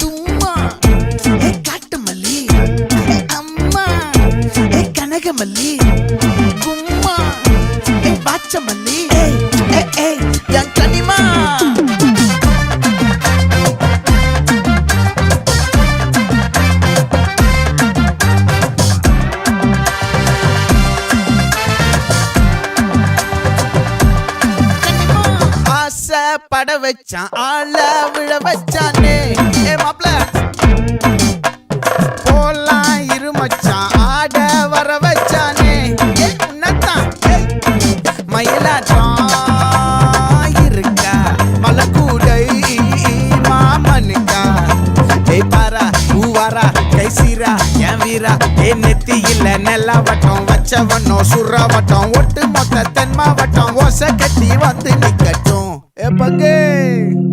தும்மா ஏ காட்டு மல்லி அம்மா ஏ கனகமல்லி கும்மா ஏ பாச்ச மல்லி என் கனிமா பட வச்சான் ஆள விழ வச்சானே ஏ மாப்ள போலாம் இருமச்சான் ஆட வர வச்சானே உன்னத்தான் மயிலாட்டம் இருக்கா மலக்கூடை மாமனுக்கா ஏய் பாரா பூவாரா கைசீரா என் வீரா ஏ நெத்தி இல்ல நெல்லா வட்டம் வச்சவனோ சுறா வட்டம் ஒட்டு மொத்த தென் மாவட்டம் ஓசை கட்டி வந்து நிக்கட்டும். É pra quem?